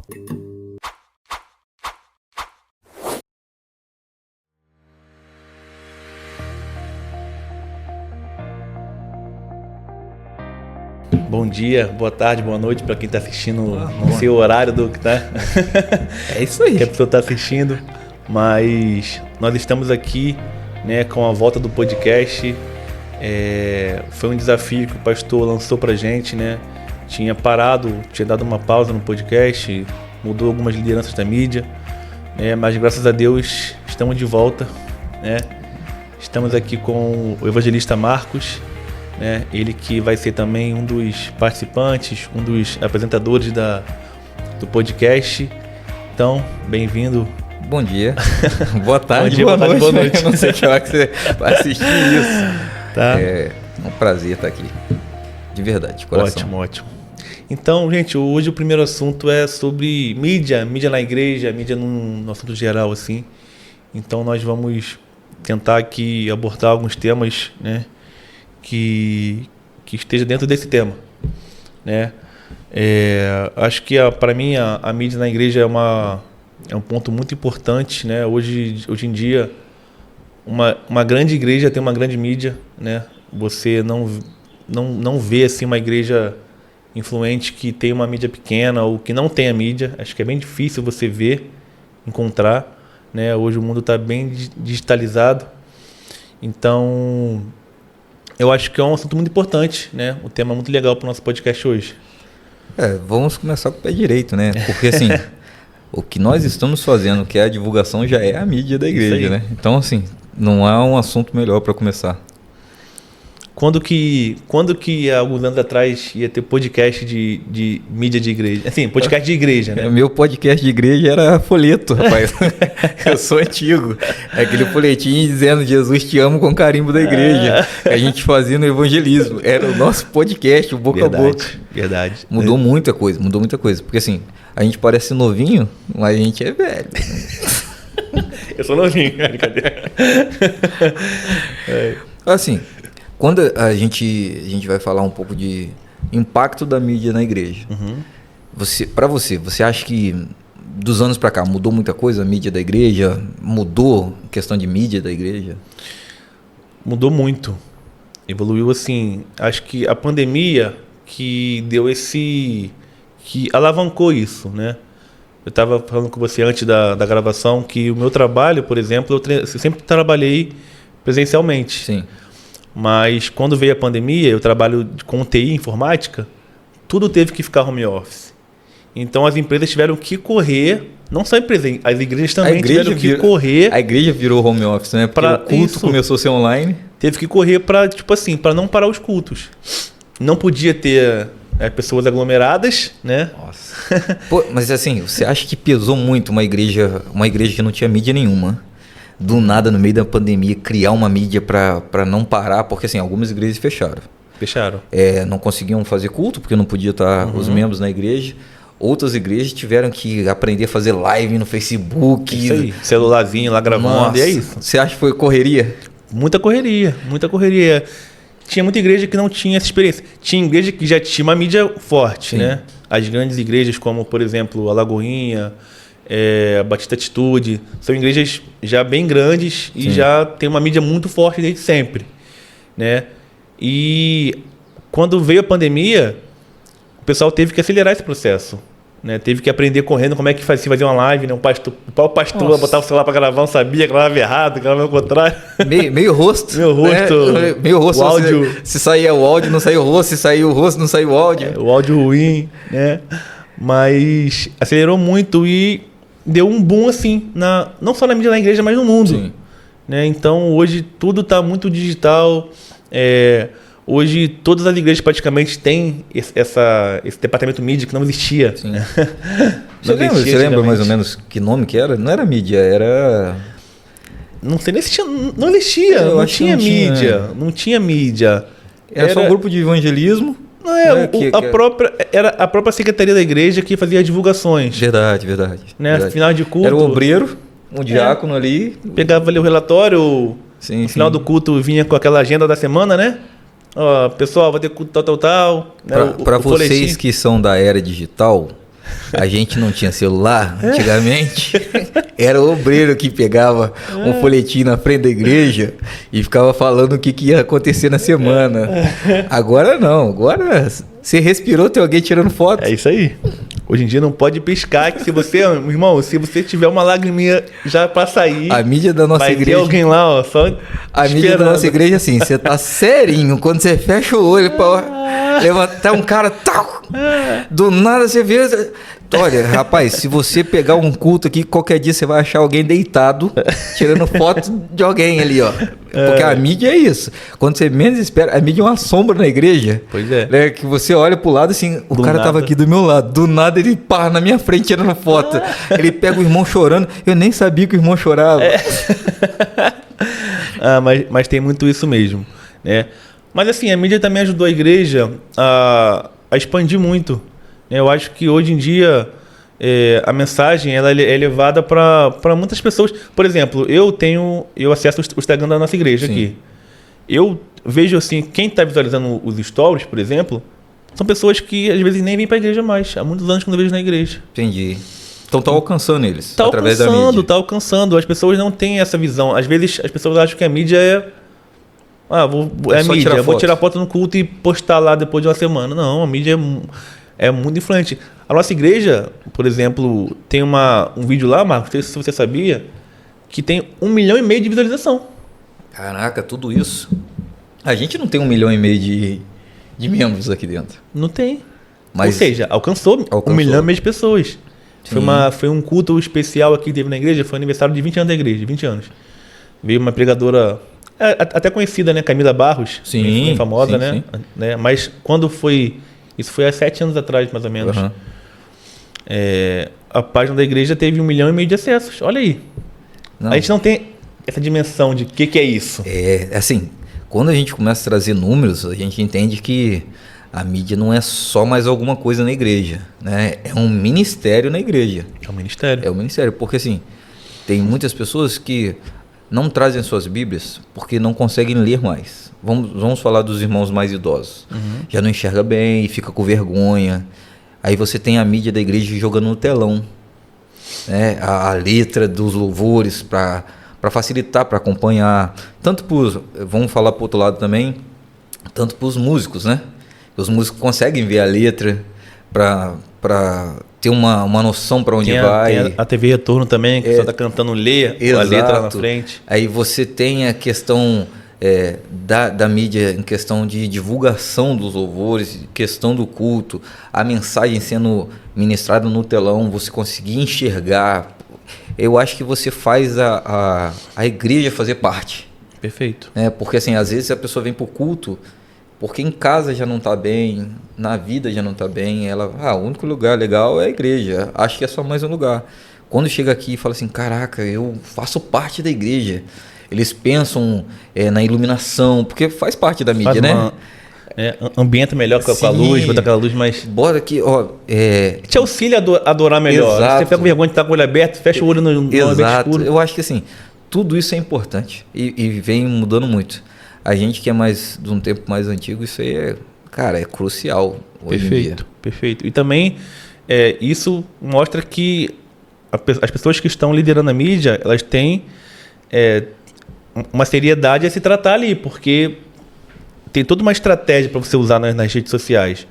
Bom dia, boa tarde, boa noite para quem está assistindo. Não sei o horário do que tá. É isso aí. Que a pessoa está assistindo, mas nós estamos aqui, né, com a volta do podcast. Foi um desafio que o pastor lançou pra gente, né? Tinha parado, tinha dado uma pausa no podcast, mudou algumas lideranças da mídia, né? Mas graças a Deus estamos de volta, né? Estamos aqui com o evangelista Marcos, né? Ele que vai ser também um dos participantes, um dos apresentadores do podcast. Então, bem-vindo. Bom dia, boa tarde, Bom dia, boa tarde, noite. boa noite. Eu não sei que hora que você vai assistir isso. Tá? É um prazer estar aqui, de verdade, de coração. Ótimo. Então, gente, hoje o primeiro assunto é sobre mídia na igreja, mídia no assunto geral, assim. Então, nós vamos tentar aqui abordar alguns temas, né, que esteja dentro desse tema, né. Acho que para mim a mídia na igreja é um ponto muito importante, né. Hoje em dia uma grande igreja tem uma grande mídia, né. Você não vê assim uma igreja influente que tem uma mídia pequena ou que não tem a mídia. Acho que é bem difícil você ver, encontrar, né. Hoje o mundo está bem digitalizado, então eu acho que é um assunto muito importante, né? Um tema muito legal para o nosso podcast hoje. Vamos começar com o pé direito, né? Porque assim, o que nós estamos fazendo, que é a divulgação, já é a mídia da igreja, né? Então assim, não há um assunto melhor para começar. Quando que há alguns anos atrás ia ter podcast de mídia de igreja? Assim, podcast de igreja, né? Meu podcast de igreja era folheto, rapaz. Eu sou antigo. Aquele folhetinho dizendo Jesus te amo com carimbo da igreja. Que a gente fazia no evangelismo. Era o nosso podcast, o boca a boca. Verdade. Mudou muita coisa. Porque assim, a gente parece novinho, mas a gente é velho. Eu sou novinho, brincadeira. Assim, quando a gente vai falar um pouco de impacto da mídia na igreja, você acha que dos anos para cá mudou muita coisa a mídia da igreja? Mudou a questão de mídia da igreja? Mudou muito. Evoluiu assim. Acho que a pandemia que deu que alavancou isso, né? Eu estava falando com você antes da gravação que o meu trabalho, por exemplo, eu sempre trabalhei presencialmente. Sim. Mas quando veio a pandemia, eu trabalho com TI, informática, tudo teve que ficar home office. Então as empresas tiveram que correr, não só empresas, as igrejas também tiveram que correr. A igreja virou home office, né? Porque o culto começou a ser online. Teve que correr para, para não parar os cultos. Não podia ter pessoas aglomeradas, né? Nossa. Pô, mas assim, você acha que pesou muito uma igreja que não tinha mídia nenhuma? Do nada, no meio da pandemia, criar uma mídia para não parar, porque assim, algumas igrejas fecharam. Não conseguiam fazer culto, porque não podia estar os membros na igreja. Outras igrejas tiveram que aprender a fazer live no Facebook. Isso aí, celularzinho lá gravando. Nossa, e é isso. Você acha que foi correria? Muita correria. Tinha muita igreja que não tinha essa experiência. Tinha igreja que já tinha uma mídia forte, sim, né? As grandes igrejas, como por exemplo a Lagoinha, a Batista Atitude, são igrejas já bem grandes e sim, já tem uma mídia muito forte desde sempre, né? E quando veio a pandemia, o pessoal teve que acelerar esse processo, né? Teve que aprender correndo como é que se fazia uma live, né? O pastor botava o celular para gravar, não sabia, gravava errado, gravava ao contrário. Meio rosto. Né? Meio rosto. O áudio. Se saía o áudio, não saía o rosto. Se saía o rosto, não saía o áudio. O áudio ruim, né? Mas acelerou muito e deu um boom assim, não só na mídia da igreja, mas no mundo. Sim. Né? Então hoje tudo está muito digital. Hoje todas as igrejas praticamente têm esse departamento mídia que não existia. Sim. Você lembra mais ou menos que nome que era? Não era mídia, era... Não sei, não existia, não tinha mídia. Era só um grupo de evangelismo. Era a própria secretaria da igreja que fazia as divulgações. Verdade. Né? Verdade. Final de culto. Era o obreiro, um diácono ali. Pegava ali o relatório, no final do culto vinha com aquela agenda da semana, né? Ó, pessoal, vai ter culto tal. Para vocês que são da era digital, A gente não tinha celular antigamente. Era o obreiro que pegava um folhetim na frente da igreja e ficava falando o que ia acontecer na semana. Agora não. Agora você respirou, tem alguém tirando foto. É isso aí. Hoje em dia não pode piscar, que se você, irmão, se você tiver uma lagriminha já pra sair, a mídia da nossa vai igreja, ter alguém lá, ó, só a mídia da nossa igreja, assim, você tá serinho, quando você fecha o olho pra levantar um cara, tal, do nada você vê... Olha, rapaz, se você pegar um culto aqui, qualquer dia você vai achar alguém deitado, tirando foto de alguém ali, ó. Porque a mídia é isso. Quando você menos espera, a mídia é uma sombra na igreja. Pois é. Né? Que você olha pro lado assim, o cara tava aqui do meu lado, do nada ele pá na minha frente tirando foto. Ele pega o irmão chorando, eu nem sabia que o irmão chorava. Mas tem muito isso mesmo, né? Mas assim, a mídia também ajudou a igreja a expandir muito. Eu acho que hoje em dia a mensagem ela é levada para muitas pessoas. Por exemplo, eu acesso o Instagram da nossa igreja. Sim. Aqui. Eu vejo assim, quem está visualizando os stories, por exemplo, são pessoas que às vezes nem vêm para a igreja mais. Há muitos anos que não vejo na igreja. Entendi. Então tá alcançando eles através da mídia. Tá alcançando. As pessoas não têm essa visão. Às vezes as pessoas acham que a mídia é a mídia. Vou tirar foto no culto e postar lá depois de uma semana. Não, a mídia é muito influente. A nossa igreja, por exemplo, tem um vídeo lá, Marcos, não sei se você sabia, que tem 1,5 milhão de visualização. Caraca, tudo isso. A gente não tem 1,5 milhão de membros aqui dentro. Não tem. Mas ou seja, alcançou 1,5 milhão de pessoas. Foi um culto especial aqui que teve na igreja, foi aniversário de 20 anos da igreja, 20 anos. Veio uma pregadora, até conhecida, né, Camila Barros. Sim. Bem famosa, sim, né? Sim. Né? Mas quando foi... Isso foi há 7 anos atrás, mais ou menos. Uhum. A página da igreja teve 1,5 milhão de acessos. Olha aí. Não. A gente não tem essa dimensão de o que é isso. Assim, quando a gente começa a trazer números, a gente entende que a mídia não é só mais alguma coisa na igreja, né? É um ministério na igreja. É um ministério. É um ministério, porque assim, tem muitas pessoas que não trazem suas Bíblias porque não conseguem ler mais. Vamos falar dos irmãos mais idosos. Uhum. Já não enxerga bem, fica com vergonha. Aí você tem a mídia da igreja jogando no telão, né? A letra dos louvores para facilitar, para acompanhar. Vamos falar para o outro lado também, tanto para os músicos, né? Os músicos conseguem ver a letra para ter uma noção para onde vai. Tem a TV Retorno também, que só está cantando a letra na frente. Aí você tem a questão da mídia em questão de divulgação dos louvores, questão do culto, a mensagem sendo ministrada no telão, você conseguir enxergar. Eu acho que você faz a igreja fazer parte. Perfeito. Porque assim, às vezes a pessoa vem para o culto porque em casa já não está bem, na vida já não está bem, o único lugar legal é a igreja, acho que é só mais um lugar. Quando chega aqui e fala assim, caraca, eu faço parte da igreja, eles pensam na iluminação, porque faz parte da mídia, né? Ambienta melhor com a luz, botar aquela luz mais... Bora aqui, ó... Te auxilia a adorar melhor. Exato. Você pega vergonha de estar com o olho aberto, fecha o olho no ambiente escuro. Eu acho que assim, tudo isso é importante e vem mudando muito. A gente que é mais de um tempo mais antigo, isso aí é crucial hoje em dia. Perfeito. E também isso mostra que as pessoas que estão liderando a mídia, elas têm uma seriedade a se tratar ali, porque tem toda uma estratégia para você usar nas redes sociais.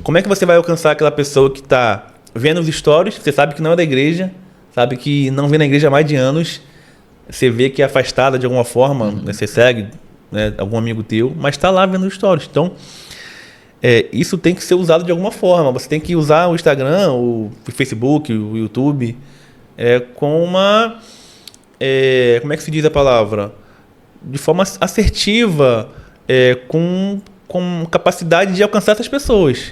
Como é que você vai alcançar aquela pessoa que está vendo os stories, você sabe que não é da igreja, sabe que não vem na igreja há mais de anos, você vê que é afastada de alguma forma, né, você segue algum amigo teu, mas está lá vendo os stories. Então, isso tem que ser usado de alguma forma. Você tem que usar o Instagram, o Facebook, o YouTube, com uma... como é que se diz a palavra? De forma assertiva, com capacidade de alcançar essas pessoas.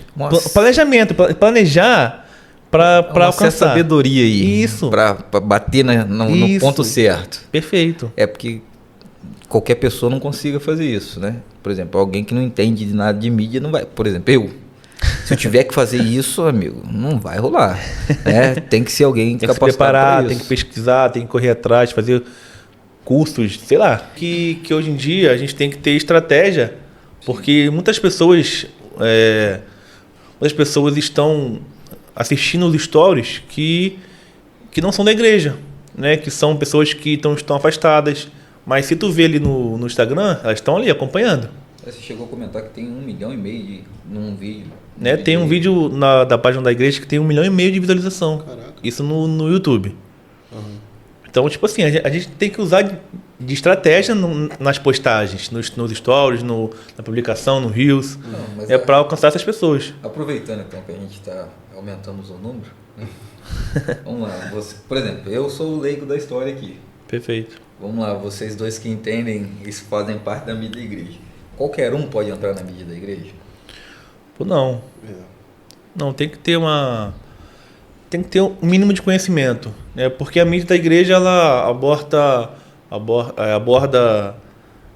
Planejamento, planejar para alcançar. Sabedoria aí. Isso. Para bater no ponto certo. Perfeito. É porque qualquer pessoa não consiga fazer isso, né? Por exemplo, alguém que não entende de nada de mídia não vai... Por exemplo, se eu tiver que fazer isso, amigo, não vai rolar. Tem que ser alguém capacitado. Tem que se preparar, tem que pesquisar, tem que correr atrás, fazer cursos, sei lá. Que hoje em dia a gente tem que ter estratégia, porque muitas pessoas estão assistindo os stories que não são da igreja, né? Que são pessoas que estão afastadas. Mas se tu vê ali no Instagram, elas estão ali acompanhando. Você chegou a comentar que tem 1,5 milhão num vídeo. Né? Tem um vídeo da página da igreja que tem 1,5 milhão de visualização. Caraca. Isso no YouTube. Uhum. Então, tipo assim, a gente tem que usar de estratégia nas postagens, nos stories, na publicação, no Reels. Para alcançar essas pessoas. Aproveitando então que a gente está aumentando o número, né? Vamos lá. Por exemplo, eu sou o leigo da história aqui. Perfeito. Vamos lá, vocês dois que entendem, isso fazem parte da mídia da igreja. Qualquer um pode entrar na mídia da igreja? Pô, não. Não, tem que ter um mínimo de conhecimento, né? Porque a mídia da igreja ela aborda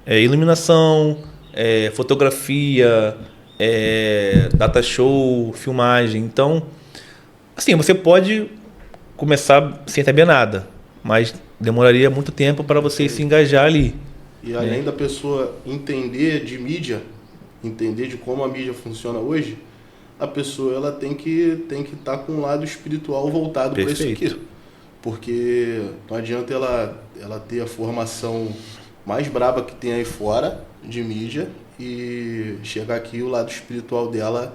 iluminação, fotografia, data show, filmagem. Então, assim, você pode começar sem saber nada, mas demoraria muito tempo para você se engajar ali. E além da pessoa entender de mídia, entender de como a mídia funciona hoje, a pessoa ela tem que estar com um lado espiritual voltado para isso aqui. Porque não adianta ela ter a formação mais braba que tem aí fora de mídia e chegar aqui o lado espiritual dela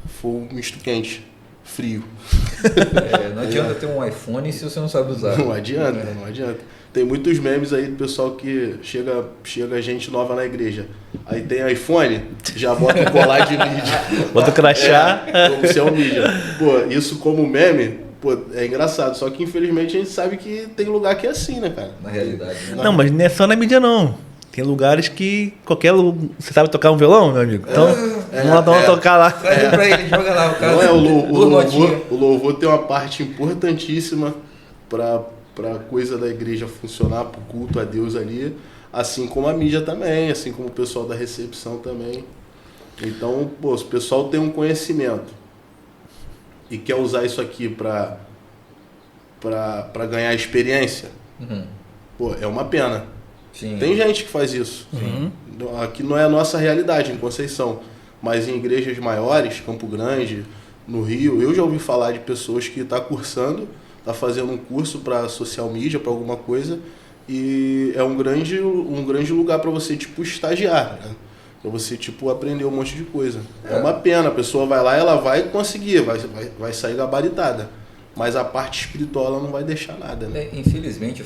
for um misto quente, frio. Não adianta ter um iPhone se você não sabe usar. Não adianta, não adianta. Tem muitos memes aí do pessoal que chega gente nova na igreja. Aí tem iPhone, já bota o colar de mídia. Bota o crachá. Como se é um mídia. Pô, isso como meme, pô, é engraçado. Só que infelizmente a gente sabe que tem lugar que é assim, né, cara? Na realidade, né? Não, mas não é só na mídia, não. Tem lugares que qualquer lugar... Você sabe tocar um violão, meu amigo? Então, vamos tocar lá. Traz pra ele, joga lá o cara. Não é, o louvor tem uma parte importantíssima para a coisa da igreja funcionar, para o culto a Deus ali, assim como a mídia também, assim como o pessoal da recepção também. Então, pô, se o pessoal tem um conhecimento e quer usar isso aqui para ganhar experiência, pô, é uma pena. Sim. Tem gente que faz isso. Sim. Aqui não é a nossa realidade em Conceição, mas em igrejas maiores, Campo Grande, no Rio, eu já ouvi falar de pessoas que estão cursando, tá fazendo um curso para social media, para alguma coisa, e é um grande lugar para você, tipo, estagiar, né? Para você, tipo, aprender um monte de coisa. É uma pena, a pessoa vai lá, ela vai conseguir, vai sair gabaritada, mas a parte espiritual ela não vai deixar nada, né? Infelizmente,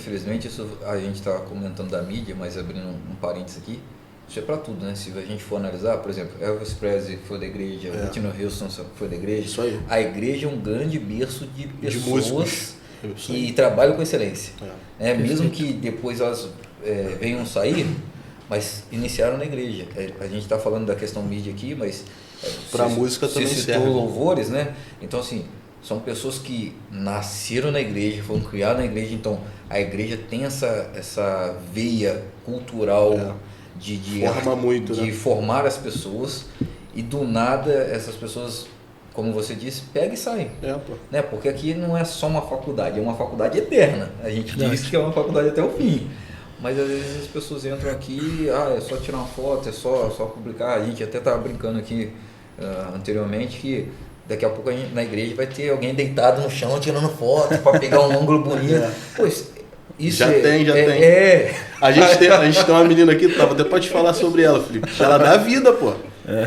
isso a gente está comentando da mídia, mas abrindo um parênteses aqui, isso é para tudo, né? Se a gente for analisar, por exemplo, Elvis Presley foi da igreja, Whitney Houston foi da igreja. Isso aí. A igreja é um grande berço de pessoas que trabalham com excelência. Mesmo que depois elas venham sair, mas iniciaram na igreja. A gente está falando da questão mídia aqui, mas para a música também serve. Louvores, né? Então, assim, são pessoas que nasceram na igreja, foram criadas na igreja, então a igreja tem essa veia cultural de formar as pessoas, e do nada essas pessoas, como você disse, pega e sai. Né? Porque aqui não é só uma faculdade, é uma faculdade eterna. A gente diz que é uma faculdade até o fim. Mas às vezes as pessoas entram aqui, é só tirar uma foto, é só publicar. A gente até estava brincando aqui anteriormente que daqui a pouco na igreja vai ter alguém deitado no chão tirando foto para pegar um ângulo bonito. Pois, isso já tem. A gente tem uma menina aqui, tava até pra te falar sobre ela, Felipe. Ela dá vida, pô.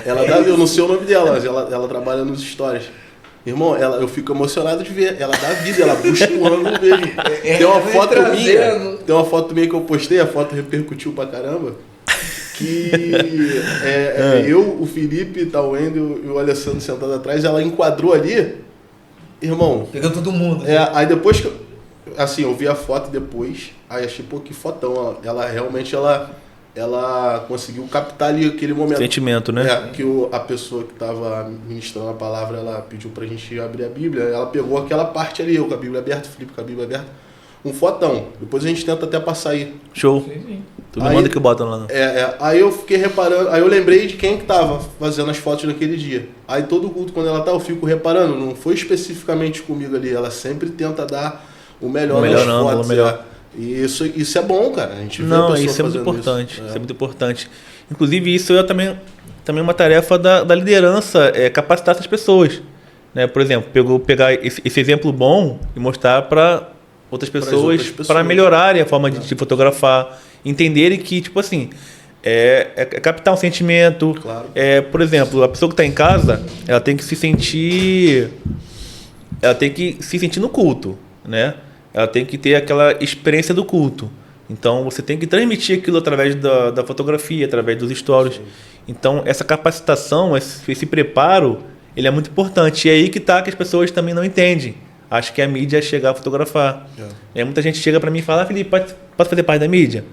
Ela dá vida, eu não sei o nome dela, mas ela trabalha nos stories. Irmão, eu fico emocionado de ver. Ela dá vida, ela busca o ângulo mesmo. Tem uma foto minha que eu postei, a foto repercutiu pra caramba. Que eu, o Felipe, tá, o Wendel e o Alessandro sentado atrás, ela enquadrou ali, irmão. Pegou todo mundo. Aí depois que eu vi a foto depois, aí achei, pô, que fotão. Ela realmente, ela conseguiu captar ali aquele momento. Sentimento, né? Que a pessoa que estava ministrando a palavra, ela pediu pra gente abrir a Bíblia, ela pegou aquela parte ali, eu com a Bíblia aberta, o Felipe com a Bíblia aberta, um fotão. Depois a gente tenta até passar aí. Show. Sim. Tu me manda que botam lá. Aí eu fiquei reparando, aí eu lembrei de quem que tava fazendo as fotos naquele dia. Aí todo culto, quando ela tá, eu fico reparando, não foi especificamente comigo ali, ela sempre tenta dar o melhor nas fotos. E isso é bom, cara. A gente vê a isso é muito importante. Isso é muito importante. Inclusive, isso também é uma tarefa da liderança, capacitar essas pessoas. né? Por exemplo, pegar esse exemplo bom e mostrar para outras pessoas para melhorarem a forma de fotografar, entenderem que, tipo assim, é captar um sentimento. Claro. Por exemplo, a pessoa que está em casa, ela tem que se sentir no culto, né? Ela tem que ter aquela experiência do culto. Então, você tem que transmitir aquilo através da fotografia, através dos stories. Sim. Então, essa capacitação, esse preparo, ele é muito importante. E é aí que tá que as pessoas também não entendem. Acho que a mídia é chegar a fotografar. Muita gente chega para mim e fala, Felipe, posso fazer parte da mídia?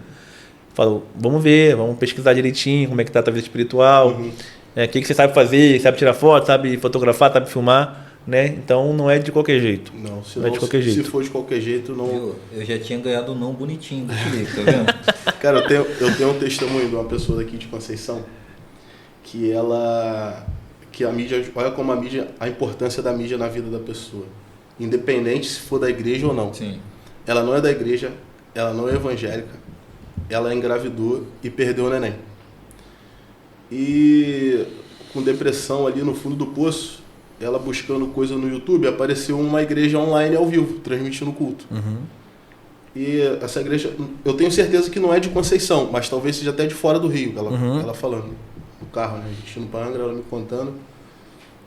Falo, vamos ver, vamos pesquisar direitinho como é que tá a tua vida espiritual, o que você sabe fazer, sabe tirar foto, sabe fotografar, sabe filmar, né? Então não é de qualquer jeito. Não é de qualquer jeito. Se for de qualquer jeito, não... Eu já tinha ganhado um não bonitinho do Felipe, tá vendo? Cara, eu tenho um testemunho de uma pessoa daqui de Conceição, que a mídia, olha como a importância da mídia na vida da pessoa, independente se for da igreja ou não. Sim. Ela não é da igreja, ela não é evangélica, ela engravidou e perdeu o neném. E com depressão ali no fundo do poço, ela buscando coisa no YouTube, apareceu uma igreja online ao vivo, transmitindo culto. E essa igreja, eu tenho certeza que não é de Conceição, mas talvez seja até de fora do Rio, ela falando, no carro, né? A gente indo para Angra, ela me contando.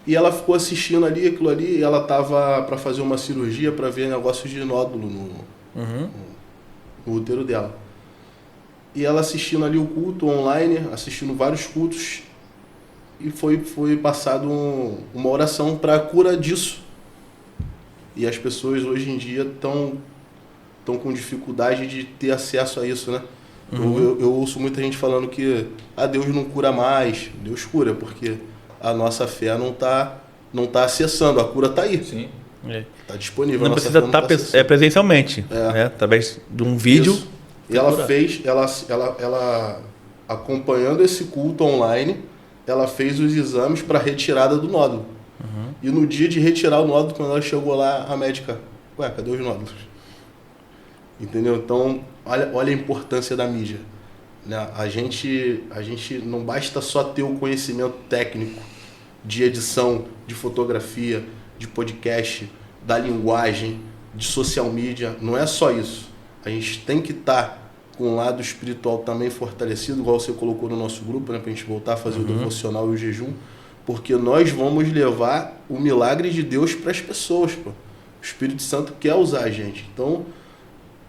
E ela ficou assistindo aquilo ali, e ela tava para fazer uma cirurgia para ver negócios de nódulo no útero dela. E ela assistindo ali o culto online, assistindo vários cultos, e foi passado uma oração para a cura disso. E as pessoas hoje em dia estão com dificuldade de ter acesso a isso, né? Eu ouço muita gente falando que Deus não cura mais. Deus cura, porque a nossa fé não tá acessando, a cura está aí. Sim. Está disponível. Não precisa estar presencialmente, né? Através de um vídeo. Isso. E ela acompanhando esse culto online, ela fez os exames para retirada do nódulo. E no dia de retirar o nódulo, quando ela chegou lá, a médica, cadê os nódulos? Entendeu? Então, olha a importância da mídia. Né? A gente não basta só ter o conhecimento técnico de edição, de fotografia, de podcast, da linguagem, de social media. Não é só isso. A gente tem que estar com o lado espiritual também fortalecido, igual você colocou no nosso grupo, né, para a gente voltar a fazer o devocional e o jejum, porque nós vamos levar o milagre de Deus para as pessoas. Pô. O Espírito Santo quer usar a gente. Então,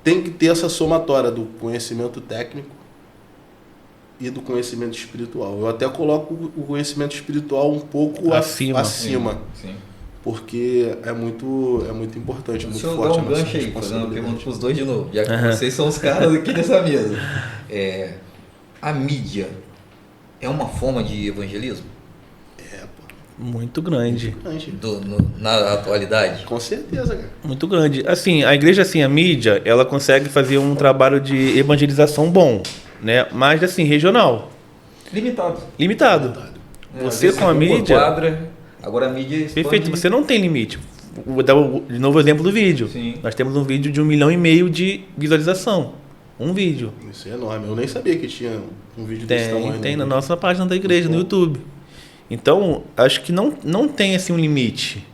tem que ter essa somatória do conhecimento técnico e do conhecimento espiritual. Eu até coloco o conhecimento espiritual um pouco acima. Sim. Porque é muito importante, muito forte. Deixa eu dar um gancho aí, fazendo uma pergunta para os dois de novo, já que vocês são os caras aqui dessa mesa. A mídia é uma forma de evangelismo? Muito grande. Na atualidade? Com certeza, cara. Muito grande. Assim, a igreja, assim, a mídia, ela consegue fazer um trabalho de evangelização bom, né? Mas, assim, regional. Limitado. Você com a mídia... Agora a mídia expande... Perfeito, você não tem limite. Vou dar de novo o exemplo do vídeo. Sim. Nós temos um vídeo de 1,5 milhão de visualização. Um vídeo. Isso é enorme. Eu nem sabia que tinha um vídeo desse tamanho. Tem na nossa página da igreja, no YouTube. Então, acho que não tem assim um limite.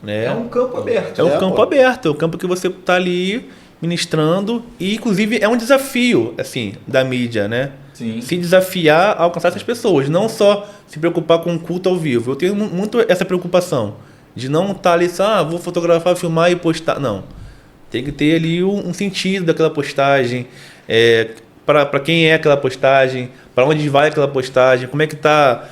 Né? É um campo aberto. É um campo aberto. É um campo que você está ali ministrando. E, inclusive, é um desafio assim, da mídia, né? Sim. Se desafiar a alcançar essas pessoas. Não só se preocupar com o culto ao vivo. Eu tenho muito essa preocupação. De não estar ali só, vou fotografar, filmar e postar. Não. Tem que ter ali um sentido daquela postagem. Para quem é aquela postagem. Para onde vai aquela postagem. Como é que está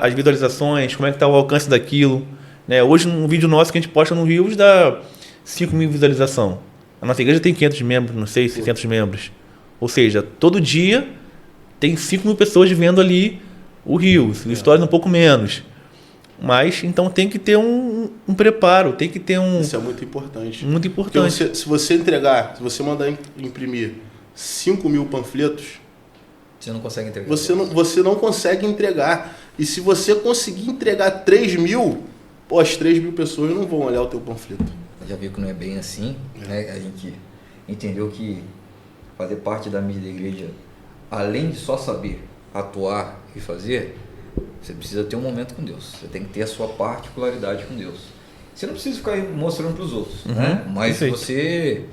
as visualizações. Como é que está o alcance daquilo. Né? Hoje, um vídeo nosso que a gente posta no Rios dá 5 mil visualizações. A nossa igreja tem 500 membros, não sei, 600 membros. Ou seja, todo dia tem 5 mil pessoas vendo ali o Rios. No Stories um pouco menos. Mas, então, tem que ter um preparo, tem que ter um... Isso é muito importante. Muito importante. Porque se você mandar imprimir 5 mil panfletos... Você não consegue entregar. Você não consegue entregar. E se você conseguir entregar 3 mil, as 3 mil pessoas não vão olhar o teu panfleto. Já viu que não é bem assim, né? A gente entendeu que fazer parte da mídia da igreja, além de só saber atuar e fazer, Você precisa ter um momento com Deus. Você tem que ter a sua particularidade com Deus. Você não precisa ficar mostrando para os outros, né? Mas perfeito. você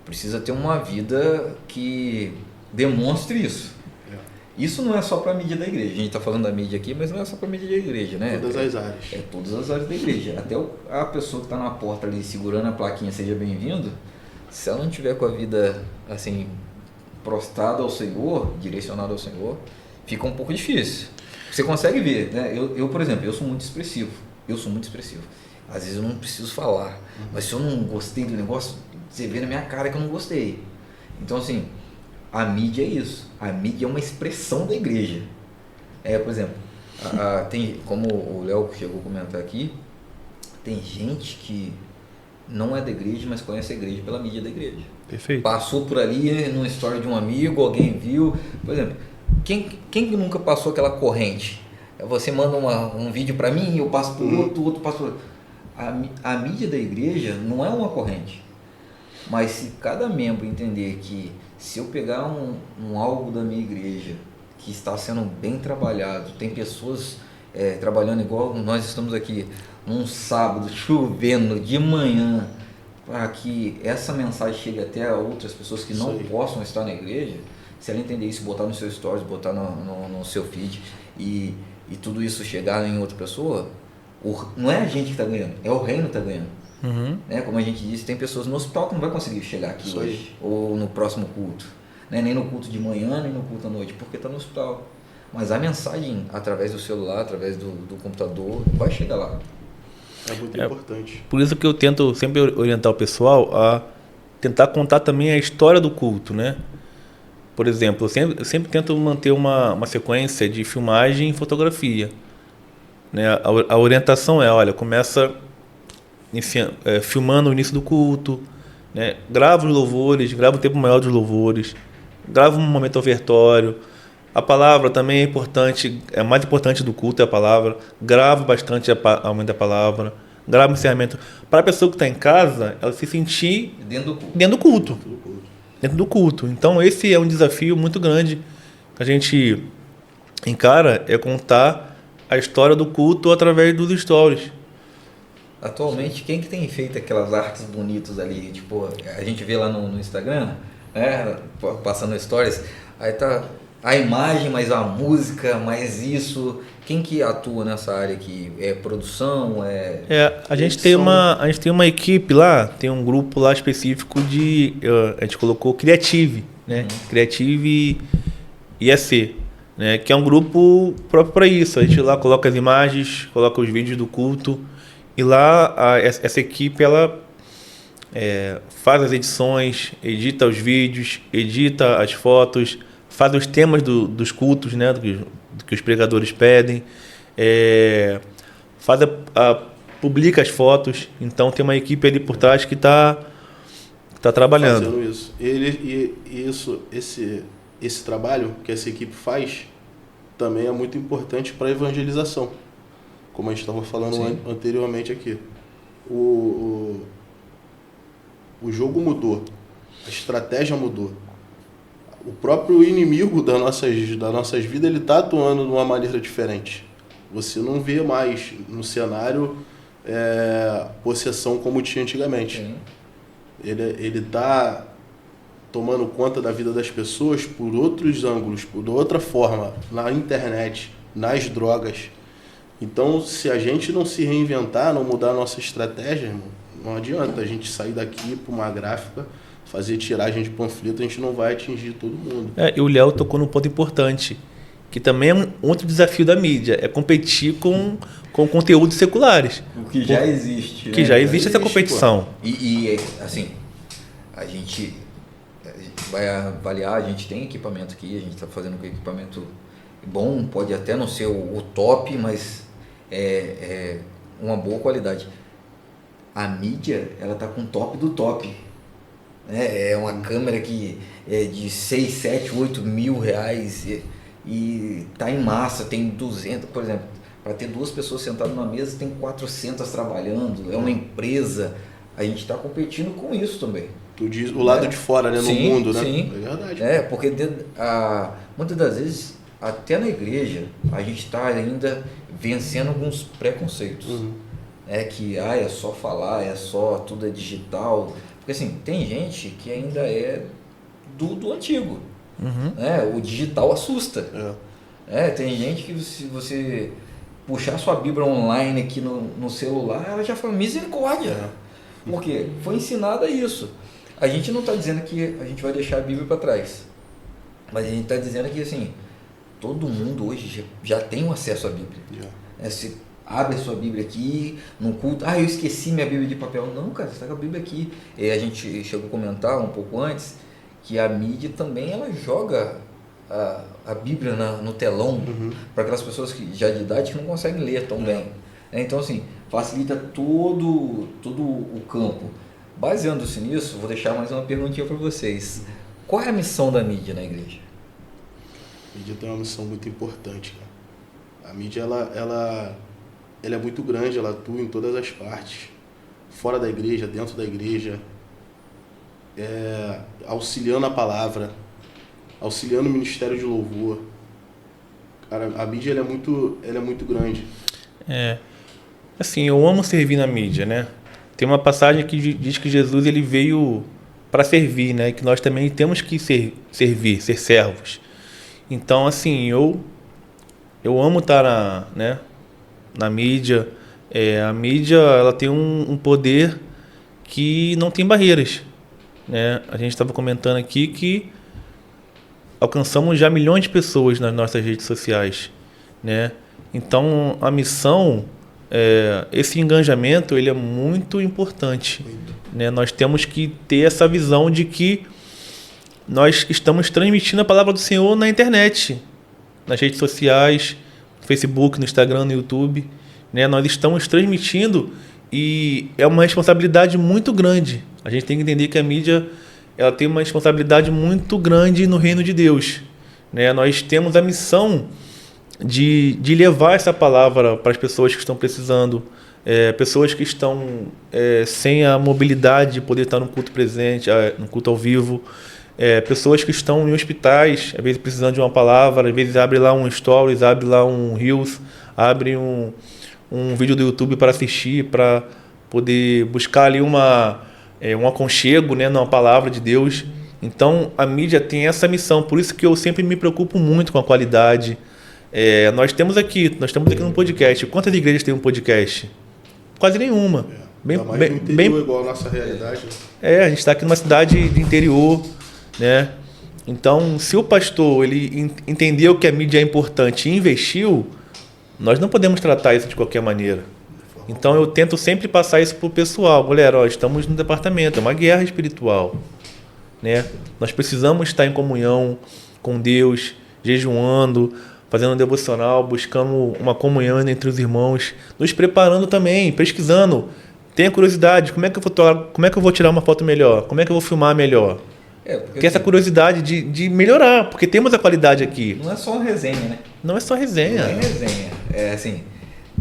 precisa ter uma vida que demonstre isso. Isso não é só para a mídia da igreja. A gente está falando da mídia aqui, mas não é só para a mídia da igreja, né? Todas as áreas. É todas as áreas da igreja. Até a pessoa que está na porta ali segurando a plaquinha "Seja bem-vindo", se ela não tiver com a vida assim prostrada ao Senhor, direcionada ao Senhor, fica um pouco difícil. Você consegue ver, né? Eu, por exemplo, eu sou muito expressivo. Às vezes eu não preciso falar, mas se eu não gostei do negócio, você vê na minha cara que eu não gostei. Então, assim, a mídia é isso. A mídia é uma expressão da igreja. Por exemplo, tem, como o Léo chegou a comentar aqui, tem gente que não é da igreja, mas conhece a igreja pela mídia da igreja. Perfeito. Passou por ali numa história de um amigo, alguém viu. Por exemplo, quem nunca passou aquela corrente? Você manda um vídeo para mim, eu passo para o outro passa para o outro. A mídia da igreja não é uma corrente. Mas se cada membro entender que se eu pegar um algo da minha igreja que está sendo bem trabalhado, tem pessoas trabalhando igual nós estamos aqui, num sábado, chovendo, de manhã, para que essa mensagem chegue até outras pessoas que não possam estar na igreja, se ela entender isso, botar no seu stories, botar no seu feed e tudo isso chegar em outra pessoa, não é a gente que está ganhando, é o reino que está ganhando. Né? Como a gente disse, tem pessoas no hospital que não vai conseguir chegar aqui Isso hoje, ou no próximo culto, né? Nem no culto de manhã, nem no culto à noite, porque está no hospital. Mas a mensagem, através do celular, através do computador, vai chegar lá. É muito importante. Por isso que eu tento sempre orientar o pessoal a tentar contar também a história do culto, né? Por exemplo, eu sempre tento manter uma sequência de filmagem e fotografia. Né? A orientação olha, começa filmando o início do culto, né? Grava os louvores, grava o tempo maior dos louvores, grava um momento ofertório. A palavra também é importante, é mais importante do culto é a palavra. Grava bastante o momento da palavra, grava o encerramento. Para a pessoa que está em casa, ela se sentir Dentro do culto. Dentro do culto. Então esse é um desafio muito grande que a gente encara, é contar a história do culto através dos stories. Atualmente, quem que tem feito aquelas artes bonitas ali? Tipo, a gente vê lá no Instagram, né? Passando stories, aí tá a imagem, mais a música, mais isso. Quem que atua nessa área aqui? É produção? A gente tem uma equipe lá, tem um grupo lá específico a gente colocou Creative, né? Creative IAC, né? Que é um grupo próprio para isso. A gente lá coloca as imagens, coloca os vídeos do culto. E lá essa equipe ela faz as edições, edita os vídeos, edita as fotos, faz os temas dos cultos, né, do que os pregadores pedem, publica as fotos. Então tem uma equipe ali por trás que está trabalhando. Fazendo isso. Esse trabalho que essa equipe faz também é muito importante para a evangelização. Como a gente estava falando anteriormente aqui. O jogo mudou, a estratégia mudou. O próprio inimigo das nossas vidas, ele está atuando de uma maneira diferente. Você não vê mais no cenário possessão como tinha antigamente. Ele está tomando conta da vida das pessoas por outros ângulos, por outra forma, na internet, nas drogas. Então, se a gente não se reinventar, não mudar a nossa estratégia, irmão, não adianta a gente sair daqui para uma gráfica, fazer tiragem de panfleto, a gente não vai atingir todo mundo. E o Léo tocou num ponto importante, que também é um outro desafio da mídia, é competir com conteúdos seculares. O que já existe. Que já existe essa competição. E assim, a gente vai avaliar, a gente tem equipamento aqui, a gente está fazendo com equipamento bom, pode até não ser o top, mas é uma boa qualidade. A mídia, ela tá com top do top. É uma câmera que é de 6, 7, 8 mil reais e tá em massa, tem 200, por exemplo, para ter 2 pessoas sentadas numa mesa, tem 400 trabalhando, é uma empresa. A gente está competindo com isso também. Tu diz o lado de fora, né, no mundo, né? Sim. É verdade. Porque muitas das vezes até na igreja, a gente está ainda vencendo alguns preconceitos. É que é só falar, tudo é digital. Porque assim, tem gente que ainda é do antigo. O digital assusta. Tem gente que se você puxar sua Bíblia online aqui no celular, ela já fala misericórdia. Porque foi ensinada isso. A gente não está dizendo que a gente vai deixar a Bíblia para trás. Mas a gente está dizendo que assim, todo mundo hoje já tem um acesso à Bíblia. Você abre a sua Bíblia aqui, num culto, eu esqueci minha Bíblia de papel. Não, cara, você está com a Bíblia aqui. A gente chegou a comentar um pouco antes que a mídia também ela joga a Bíblia no telão para aquelas pessoas que já de idade que não conseguem ler tão bem. Então, assim, facilita todo o campo. Baseando-se nisso, vou deixar mais uma perguntinha para vocês. Qual é a missão da mídia na igreja? A mídia tem uma missão muito importante, cara. A mídia, ela é muito grande, ela atua em todas as partes. Fora da igreja, dentro da igreja. Auxiliando a palavra, auxiliando o ministério de louvor. Cara, a mídia ela é muito grande. Assim, eu amo servir na mídia, né? Tem uma passagem que diz que Jesus ele veio para servir, né? Que nós também temos que servir, ser servos. Então, assim, eu amo estar na mídia. A mídia ela tem um poder que não tem barreiras, né? A gente estava comentando aqui que alcançamos já milhões de pessoas nas nossas redes sociais, né? Então, a missão, esse engajamento, ele é muito importante, né? Nós temos que ter essa visão de que nós estamos transmitindo a palavra do Senhor na internet, nas redes sociais, no Facebook, no Instagram, no YouTube, né? Nós estamos transmitindo e é uma responsabilidade muito grande. A gente tem que entender que a mídia ela tem uma responsabilidade muito grande no reino de Deus, né? Nós temos a missão de levar essa palavra para as pessoas que estão precisando, pessoas que estão sem a mobilidade de poder estar no culto presente, no culto ao vivo, pessoas que estão em hospitais, às vezes precisando de uma palavra, às vezes abre lá um Stories, abre lá um Reels, abre um vídeo do YouTube para assistir, para poder buscar ali um aconchego, né, numa palavra de Deus. Então a mídia tem essa missão, por isso que eu sempre me preocupo muito com a qualidade. Nós estamos aqui no podcast. Quantas igrejas têm um podcast? Quase nenhuma. Bem igual a nossa realidade. A gente está aqui numa cidade de interior, né? Então, se o pastor ele entendeu que a mídia é importante e investiu, nós não podemos tratar isso de qualquer maneira. Então, eu tento sempre passar isso para o pessoal. Galera, estamos no departamento, é uma guerra espiritual, né? Nós precisamos estar em comunhão com Deus, jejuando, fazendo um devocional, buscando uma comunhão entre os irmãos, nos preparando também, pesquisando. Tenha curiosidade, como é que eu vou tirar uma foto melhor? Como é que eu vou filmar melhor? Porque essa curiosidade de melhorar, porque temos a qualidade aqui. Não é só uma resenha, né? Não é só resenha. Não é resenha. Assim,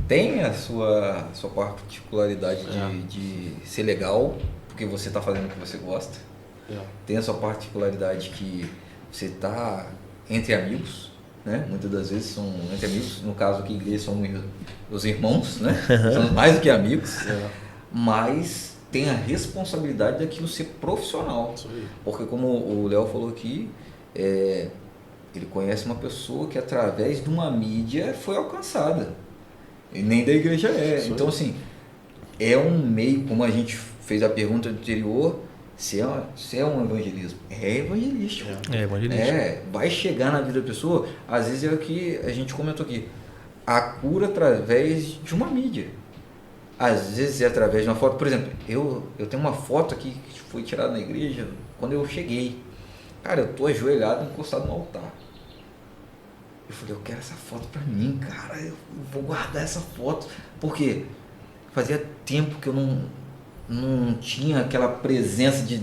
tem a sua particularidade de ser legal, porque você está fazendo o que você gosta. Tem a sua particularidade que você está entre amigos, né? Muitas das vezes são entre amigos, no caso aqui, igreja são os irmãos, né? São mais do que amigos, mas tem a responsabilidade daquilo ser profissional, porque como o Léo falou aqui, ele conhece uma pessoa que através de uma mídia foi alcançada, e nem da igreja então assim, é um meio, como a gente fez a pergunta anterior, se é um evangelismo, é evangelístico. Vai chegar na vida da pessoa, às vezes é o que a gente comentou aqui, a cura através de uma mídia. Às vezes é através de uma foto. Por exemplo, eu tenho uma foto aqui que foi tirada na igreja quando eu cheguei. Cara, eu tô ajoelhado, encostado no altar. Eu falei, eu quero essa foto pra mim, cara. Eu vou guardar essa foto. Porque fazia tempo que eu não tinha aquela presença de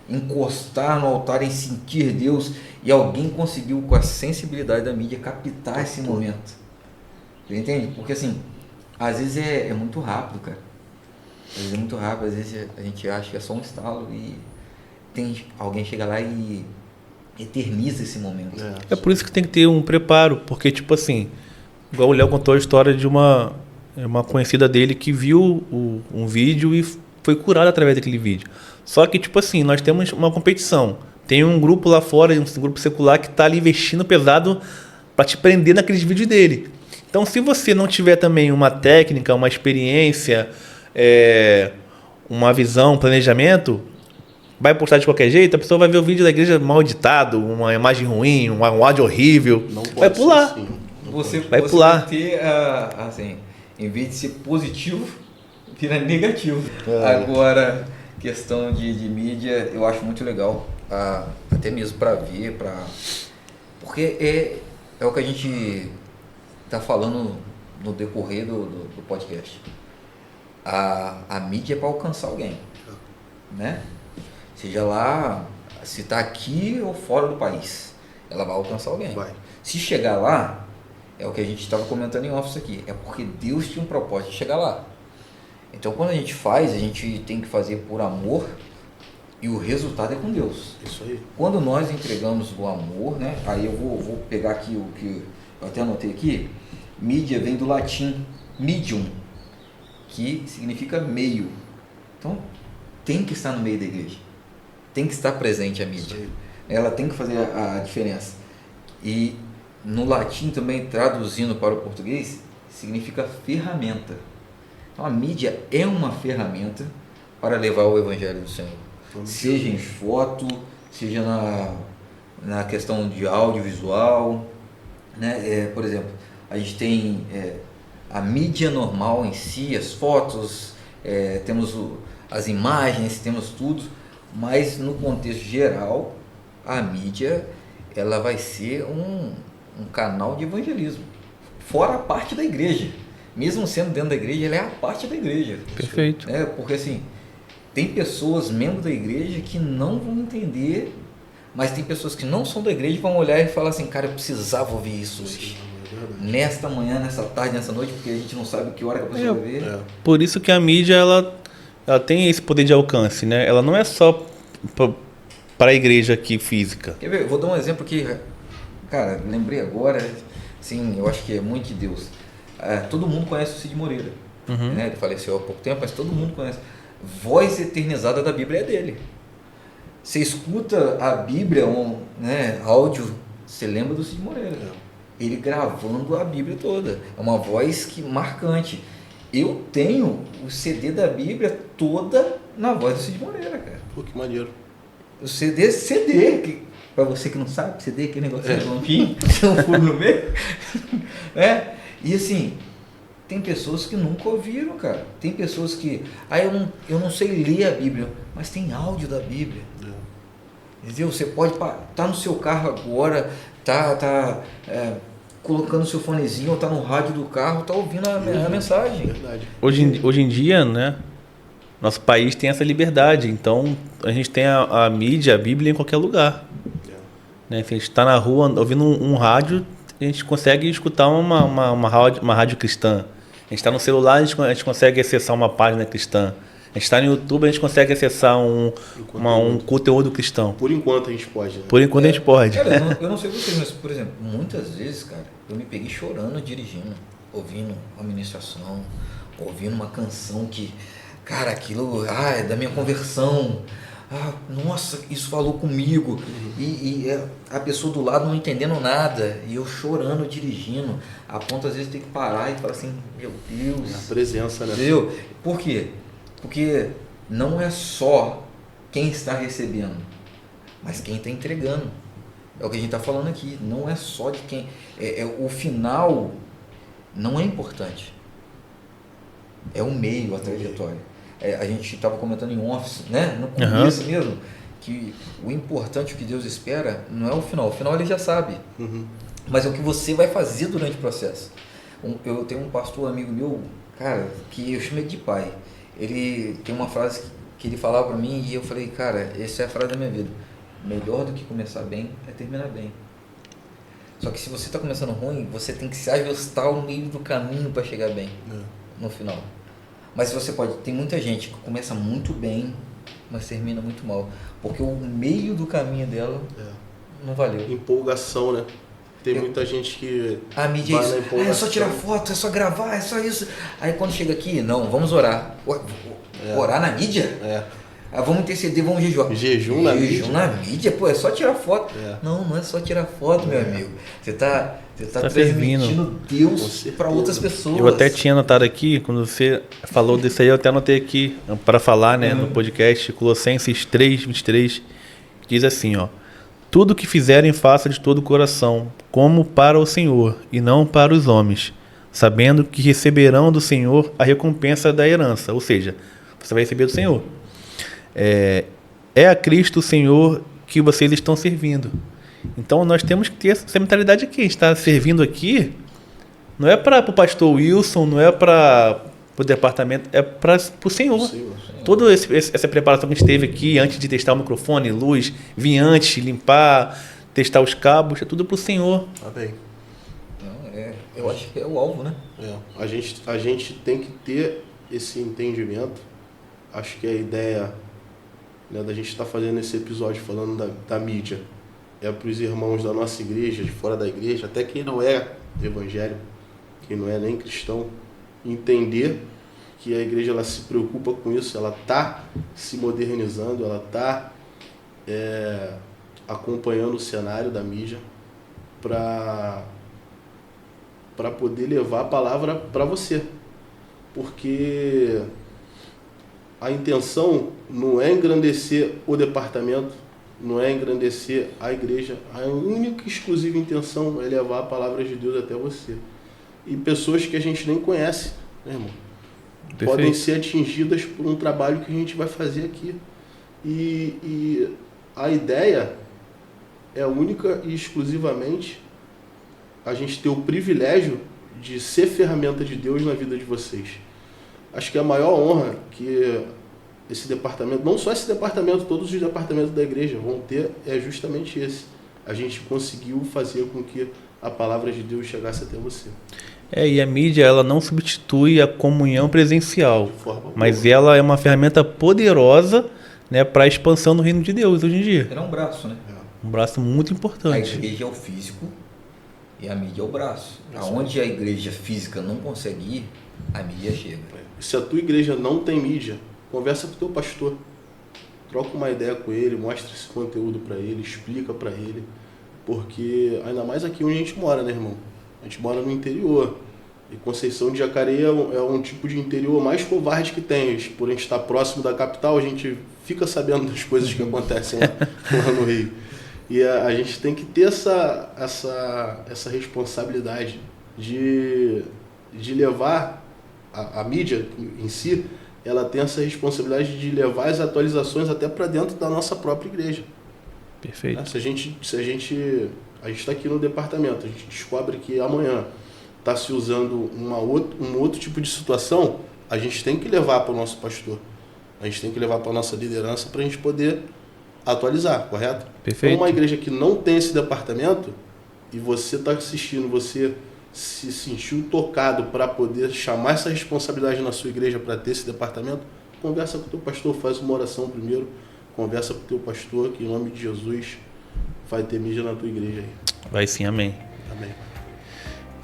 encostar no altar e sentir Deus. E alguém conseguiu, com a sensibilidade da mídia, captar esse momento. Você entende? Porque assim, às vezes é muito rápido, cara. Às vezes é muito rápido, às vezes a gente acha que é só um estalo e tem alguém chega lá e eterniza esse momento. É por isso que tem que ter um preparo, porque, tipo assim, igual o Léo contou a história de uma conhecida dele que viu um vídeo e foi curada através daquele vídeo. Só que, tipo assim, nós temos uma competição. Tem um grupo lá fora, um grupo secular que está ali investindo pesado para te prender naqueles vídeos dele. Então, se você não tiver também uma técnica, uma experiência, uma visão, um planejamento, vai postar de qualquer jeito, a pessoa vai ver o vídeo da igreja mal editado, uma imagem ruim, um áudio horrível, vai pular. Assim. Você vai vai pular. ter, assim, em vez de ser positivo, vira negativo. Agora, questão de mídia, eu acho muito legal, até mesmo para ver, porque é o que a gente está falando no decorrer do podcast. A mídia é para alcançar alguém, né? Seja lá, se está aqui ou fora do país, ela vai alcançar alguém. Vai. Se chegar lá, é o que a gente estava comentando em office aqui, é porque Deus tinha um propósito de chegar lá. Então, quando a gente faz, a gente tem que fazer por amor e o resultado é com Deus. Isso aí. Quando nós entregamos o amor, né? Aí eu vou pegar aqui o que eu até anotei aqui. Mídia vem do latim medium, que significa meio. Então, tem que estar no meio da igreja. Tem que estar presente a mídia. Ela tem que fazer a diferença. E no latim também, traduzindo para o português, significa ferramenta. Então a mídia é uma ferramenta para levar o evangelho do Senhor. Seja em foto, seja na questão de audiovisual, né? Por exemplo, a gente tem a mídia normal em si, as fotos, temos as imagens, temos tudo, mas no contexto geral, a mídia ela vai ser um canal de evangelismo, fora a parte da igreja. Mesmo sendo dentro da igreja, ela é a parte da igreja. Perfeito. Porque assim, tem pessoas, membros da igreja, que não vão entender, mas tem pessoas que não são da igreja e vão olhar e falar assim, cara, eu precisava ouvir isso hoje. Nesta manhã, nessa tarde, nessa noite, porque a gente não sabe que hora que a pessoa vai ver. Por isso que a mídia, ela tem esse poder de alcance, né? Ela não é só para a igreja aqui física. Quer ver? Eu vou dar um exemplo que, cara, lembrei agora, assim, eu acho que é muito de Deus. Todo mundo conhece o Cid Moreira, né? Ele faleceu há pouco tempo, mas todo mundo conhece. Voz eternizada da Bíblia é dele. Você escuta a Bíblia, áudio, você lembra do Cid Moreira. Ele gravando a Bíblia toda. É uma voz marcante. Eu tenho o CD da Bíblia toda na voz do Cid Moreira, cara. Pô, que maneiro. O CD, que, pra você que não sabe, CD é aquele negócio de lampinho, tem um furo no meio. E assim, tem pessoas que nunca ouviram, cara. Tem pessoas que, eu não sei ler a Bíblia, mas tem áudio da Bíblia. Entendeu? Você pode estar no seu carro agora, colocando o seu fonezinho, ou tá no rádio do carro, tá ouvindo a mensagem. Verdade. Hoje em dia, né? Nosso país tem essa liberdade, então a gente tem a mídia, a Bíblia em qualquer lugar. Né? Se a gente está na rua ouvindo um rádio, a gente consegue escutar uma rádio cristã. A gente está no celular, a gente consegue acessar uma página cristã. A gente está no YouTube, a gente consegue acessar um conteúdo cristão. Por enquanto a gente pode. Né? Por enquanto a gente pode. Cara, eu não sei vocês, mas, por exemplo, muitas vezes, cara, eu me peguei chorando dirigindo, ouvindo uma ministração, ouvindo uma canção que, cara, aquilo é da minha conversão. Nossa, isso falou comigo. E a pessoa do lado não entendendo nada. E eu chorando, dirigindo. A ponto, às vezes, tem que parar e falar assim, meu Deus. A presença, né? Entendeu? Por quê? Porque não é só quem está recebendo, mas quem está entregando. É o que a gente está falando aqui. Não é só de quem... o final não é importante. É o meio, a trajetória. A gente estava comentando em office, né? No começo mesmo, que o importante, o que Deus espera, não é o final. O final ele já sabe. Mas é o que você vai fazer durante o processo. Eu tenho um pastor amigo meu, cara, que eu chamo ele de pai. Ele tem uma frase que ele falava para mim e eu falei, cara, essa é a frase da minha vida. Melhor do que começar bem é terminar bem. Só que se você está começando ruim, você tem que se ajustar ao meio do caminho para chegar bem no final. Mas você tem muita gente que começa muito bem, mas termina muito mal. Porque o meio do caminho dela Não valeu. empolgação, né? Tem muita gente que A mídia é vai na isso. empolgação. É só tirar foto, é só gravar, é só isso. Aí quando chega aqui, não, vamos orar. Orar na mídia? É. Ah, vamos interceder, vamos jejuar. Jejum na mídia? Jejum na mídia, pô, é só tirar foto. É. Não é só tirar foto, meu amigo. Você tá Tá transmitindo Com Deus certeza. para outras pessoas. Eu até tinha anotado aqui, quando você falou disso aí, eu até anotei aqui para falar, né, no podcast, Colossenses 3:23, diz assim, ó: tudo que fizerem faça de todo o coração, como para o Senhor e não para os homens, sabendo que receberão do Senhor a recompensa da herança, ou seja, você vai receber do Senhor. É a Cristo o Senhor que vocês estão servindo. Então nós temos que ter essa mentalidade aqui. A gente está servindo aqui, não é para o pastor Wilson, não é para o departamento, é para o Senhor. Toda essa preparação que a gente teve aqui antes de testar o microfone, luz, vir antes, limpar, testar os cabos, é tudo para o Senhor. Tá bem. Eu acho que é o alvo, né? A gente tem que ter esse entendimento. Acho que a ideia, né, da gente estar fazendo esse episódio falando da mídia é para os irmãos da nossa igreja, de fora da igreja, até quem não é evangélico, quem não é nem cristão, entender que a igreja ela se preocupa com isso, ela está se modernizando, ela está acompanhando o cenário da mídia para poder levar a palavra para você. Porque a intenção não é engrandecer o departamento, não é engrandecer a igreja. A única e exclusiva intenção é levar a palavra de Deus até você. E pessoas que a gente nem conhece, né, irmão? Perfeito. Podem ser atingidas por um trabalho que a gente vai fazer aqui. E a ideia é única e exclusivamente a gente ter o privilégio de ser ferramenta de Deus na vida de vocês. Acho que a maior honra que esse departamento, não só esse departamento, todos os departamentos da igreja vão ter, é justamente esse. A gente conseguiu fazer com que a palavra de Deus chegasse até você. E a mídia, ela não substitui a comunhão presencial, De forma mas alguma. ela é uma ferramenta poderosa, né, para a expansão do reino de Deus hoje em dia. Era um braço, né? Um braço muito A importante. igreja é o físico e a mídia é o braço. Aonde a igreja física não consegue ir, a mídia chega. Se a tua igreja não tem mídia, conversa com o teu pastor. Troca uma ideia com ele, mostra esse conteúdo para ele, explica para ele. Porque, ainda mais aqui onde a gente mora, né, irmão? A gente mora no interior. E Conceição de Jacareí é um tipo de interior mais covarde que tem. Por a gente estar próximo da capital, a gente fica sabendo das coisas que acontecem lá no Rio. E a gente tem que ter essa responsabilidade de levar a mídia em si, ela tem essa responsabilidade de levar as atualizações até para dentro da nossa própria igreja. Perfeito. Se a gente está aqui no departamento, a gente descobre que amanhã está se usando um outro tipo de situação, a gente tem que levar para o nosso pastor, a gente tem que levar para a nossa liderança para a gente poder atualizar, correto? Perfeito. Então, uma igreja que não tem esse departamento e você está assistindo, você se sentiu tocado para poder chamar essa responsabilidade na sua igreja para ter esse departamento, conversa com o teu pastor, faz uma oração primeiro, conversa com o teu pastor, que em nome de Jesus vai ter mídia na tua igreja aí. Vai sim, amém. Amém.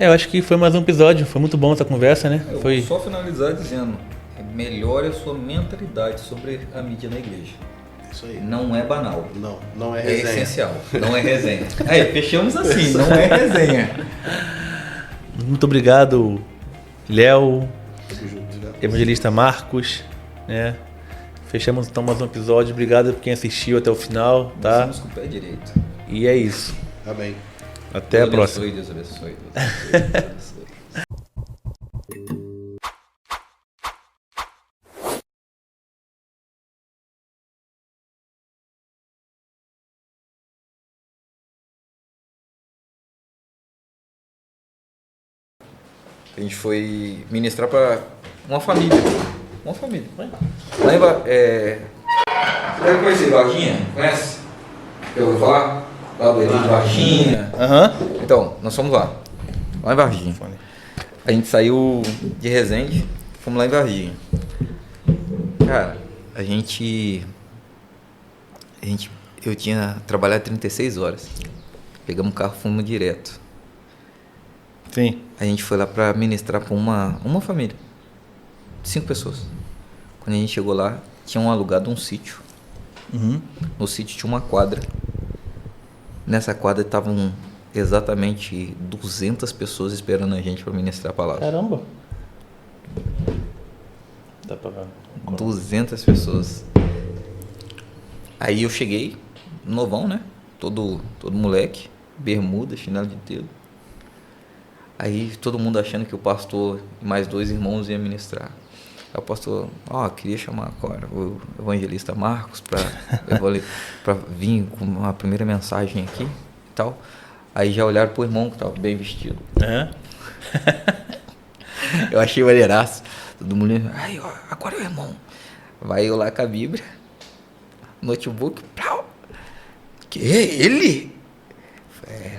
Eu acho que foi mais um episódio, foi muito bom essa conversa, né? Eu Foi... vou só finalizar dizendo, melhore a sua mentalidade sobre a mídia na igreja. Isso aí. Não é banal. Não é É resenha. essencial, não é resenha. Aí, fechamos assim, não é resenha. Muito obrigado, Léo, Tamo junto, né? Evangelista Marcos, né? Fechamos então mais um episódio. Obrigado por quem assistiu até o final, tá? Começamos com o pé direito. E é isso. Amém. Até a próxima. Deus abençoe, Deus abençoe, Deus abençoe. A gente foi ministrar para uma família. Uma família. Lá em Você conhece Varginha? Conhece? Eu vou falar? Lá do Elite Varginha. Aham. Então, nós fomos lá. Lá em Varginha. A gente saiu de Resende, fomos lá em Varginha. Cara, eu tinha trabalhado 36 horas. Pegamos um carro, fomos direto. Sim. A gente foi lá para ministrar para uma família. 5 pessoas. Quando a gente chegou lá, tinham alugado um sítio. No sítio tinha uma quadra. Nessa quadra estavam exatamente 200 pessoas esperando a gente para ministrar a palavra. Caramba. Dá pra ver. 200 pessoas. Aí eu cheguei, novão, né? Todo moleque, bermuda, chinelo de dedo. Aí todo mundo achando que o pastor e mais 2 irmãos iam ministrar. Aí o pastor, queria chamar agora o evangelista Marcos para vir com uma primeira mensagem aqui e tal. Aí já olharam pro irmão que estava bem vestido. Eu achei maneiraço. Todo mundo, agora é o irmão. Vai eu lá com a Bíblia, notebook, plau. Que ele?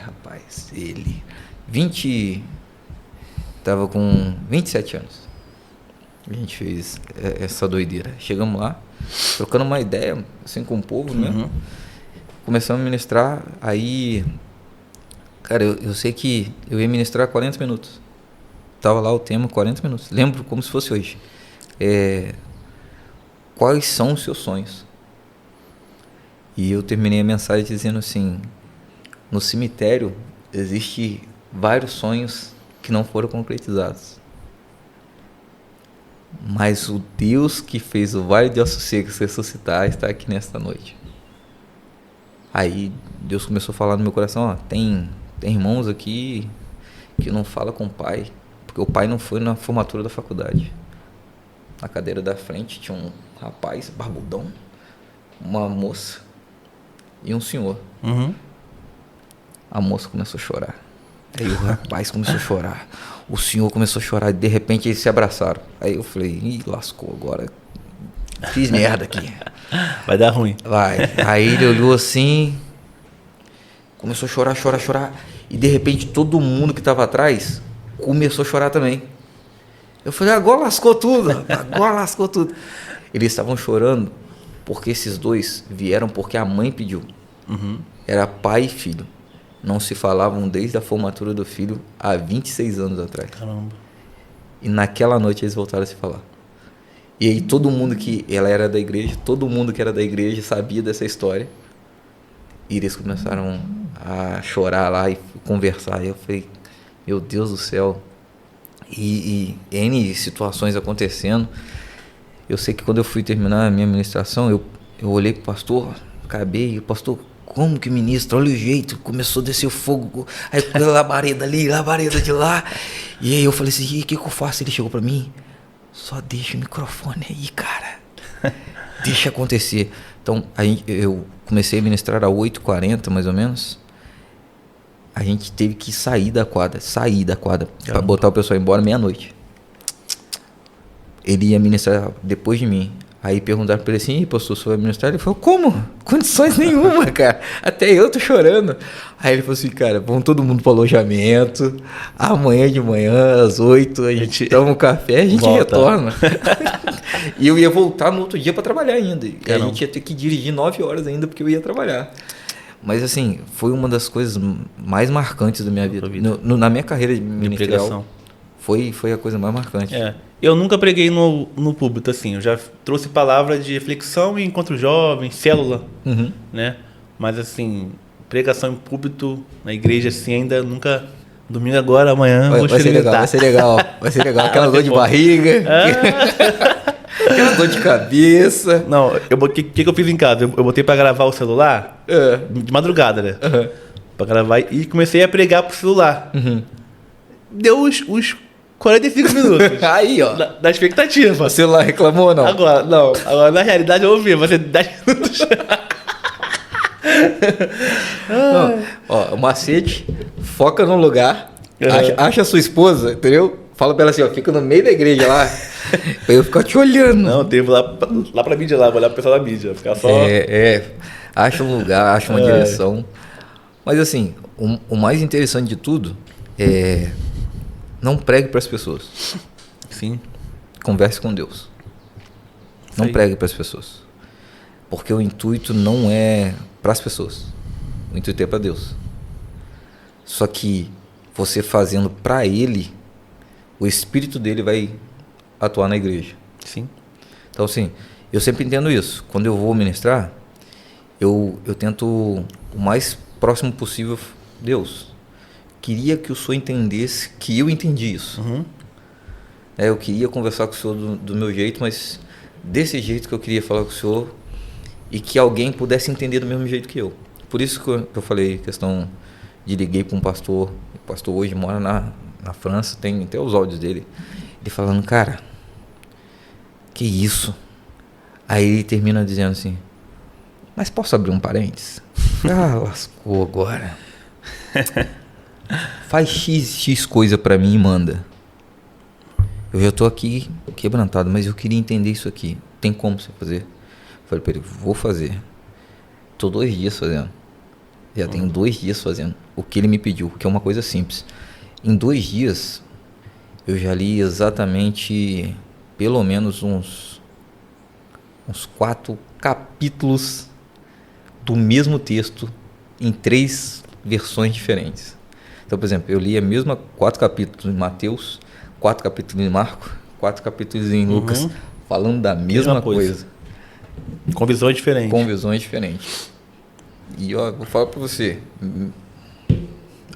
Rapaz, ele. Tava com 27 anos. A gente fez essa doideira. Chegamos lá, trocando uma ideia, assim, com o povo, né? Começamos a ministrar, aí... Cara, eu sei que eu ia ministrar 40 minutos. Tava lá o tema, 40 minutos. Lembro como se fosse hoje. Quais são os seus sonhos? E eu terminei a mensagem dizendo assim: no cemitério existe vários sonhos que não foram concretizados, mas o Deus que fez o Vale de Ossos Secos ressuscitar está aqui nesta noite. Aí Deus começou a falar no meu coração: tem irmãos aqui que não falam com o pai, porque o pai não foi na formatura da faculdade. Na cadeira da frente tinha um rapaz barbudão, uma moça e um senhor. A moça começou a chorar. Aí o rapaz começou a chorar. O senhor começou a chorar e de repente eles se abraçaram. Aí eu falei: lascou agora. Fiz merda aqui. Vai dar ruim. Vai. Aí ele olhou assim, começou a chorar. E de repente todo mundo que estava atrás começou a chorar também. Eu falei: agora lascou tudo. Eles estavam chorando porque esses 2 vieram porque a mãe pediu. Era pai e filho. Não se falavam desde a formatura do filho há 26 anos atrás. Caramba. E naquela noite eles voltaram a se falar. E aí todo mundo que ela era da igreja, todo mundo que era da igreja sabia dessa história. E eles começaram a chorar lá e conversar. E eu falei: meu Deus do céu. E N situações acontecendo. Eu sei que quando eu fui terminar a minha ministração, eu olhei pro pastor, acabei, e o pastor: como que ministra? Olha o jeito, começou a descer o fogo, aí labareda ali, labareda de lá. E aí eu falei assim: o que eu faço? Ele chegou pra mim: só deixa o microfone aí, cara. Deixa acontecer. Então, eu comecei a ministrar às 8h40, mais ou menos. A gente teve que sair da quadra, pra botar o pessoal embora meia-noite. Ele ia ministrar depois de mim. Aí perguntaram pra ele assim: pastor, você vai ministrar? Ele falou: como? Condições nenhuma, cara. Até eu tô chorando. Aí ele falou assim: cara, vamos todo mundo pro alojamento. Amanhã de manhã, às 8h, a gente toma um café, a gente retorna. E eu ia voltar no outro dia pra trabalhar ainda. E a gente ia ter que dirigir 9 horas ainda, porque eu ia trabalhar. Mas assim, foi uma das coisas mais marcantes da minha vida. Na minha carreira de ministerial, foi a coisa mais marcante. Eu nunca preguei no púlpito, assim. Eu já trouxe palavra de reflexão em encontro jovem, célula, né? Mas assim, pregação em púlpito, na igreja, assim, ainda nunca... Domingo agora, amanhã, vou experimentar. Vai ser legal. Aquela dor de barriga, aquela dor de cabeça. Não, o que eu fiz em casa? Eu botei pra gravar o celular, de madrugada, né? Pra gravar, e comecei a pregar pro celular. Deu os 45 minutos. Aí, ó. Da expectativa. O celular reclamou ou não? Agora, na realidade eu ouvi, vai ser 10 minutos. O macete: foca num lugar, acha a sua esposa, entendeu? Fala pra ela assim: fica no meio da igreja lá, pra eu ficar te olhando. Não, teve lá pra mídia lá, vou olhar pro pessoal da mídia, ficar só... Acha um lugar, acha uma direção. Mas assim, o mais interessante de tudo é: não pregue pras pessoas. Sim. Converse com Deus. Não pregue pras pessoas. A Porque o intuito não é para as pessoas. O intuito é para Deus. Só que você fazendo para Ele, o Espírito dele vai atuar na igreja. Sim. Então, assim, eu sempre entendo isso. Quando eu vou ministrar, eu tento o mais próximo possível. Deus, queria que o Senhor entendesse que eu entendi isso. Uhum. Eu queria conversar com o Senhor do meu jeito, mas desse jeito que eu queria falar com o Senhor e que alguém pudesse entender do mesmo jeito que eu. Por isso que eu falei questão de liguei para um pastor. O pastor hoje mora na França, tem até os áudios dele. Ele falando, cara, que isso? Aí ele termina dizendo assim, mas posso abrir um parênteses? Lascou agora. Faz x coisa pra mim e manda. Eu já tô aqui quebrantado, mas eu queria entender isso aqui. Tem como você fazer? Eu falei pra ele, vou fazer. Tô 2 dias fazendo. Já tenho 2 dias fazendo o que ele me pediu, que é uma coisa simples. Em 2 dias, eu já li exatamente, pelo menos uns 4 capítulos do mesmo texto em 3 versões diferentes. Então, por exemplo, eu li a mesma 4 capítulos em Mateus, 4 capítulos em Marcos, 4 capítulos em Lucas, falando da mesma coisa. Com visões diferentes. Com visões diferentes. E ó, vou falar para você,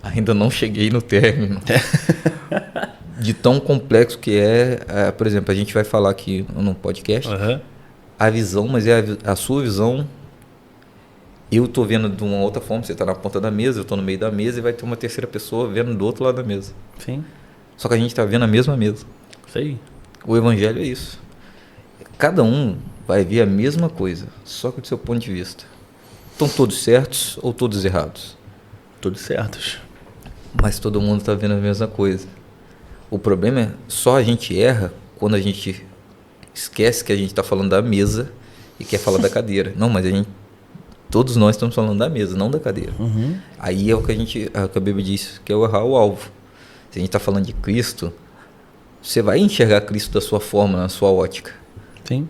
ainda não cheguei no término de tão complexo que é, por exemplo, a gente vai falar aqui no podcast, a visão, mas é a sua visão. Eu tô vendo de uma outra forma, você tá na ponta da mesa, eu tô no meio da mesa e vai ter uma terceira pessoa vendo do outro lado da mesa. Sim. Só que a gente tá vendo a mesma mesa. Isso aí. O evangelho é isso. Cada um vai ver a mesma coisa, só que do seu ponto de vista. Estão todos certos ou todos errados? Todos certos. Mas todo mundo está vendo a mesma coisa. O problema é só a gente erra quando a gente esquece que a gente está falando da mesa e quer falar da cadeira. Não, mas todos nós estamos falando da mesa, não da cadeira. Aí é o que a Bíblia diz, que é o errar o alvo. Se a gente está falando de Cristo, você vai enxergar Cristo da sua forma, na sua ótica. Sim.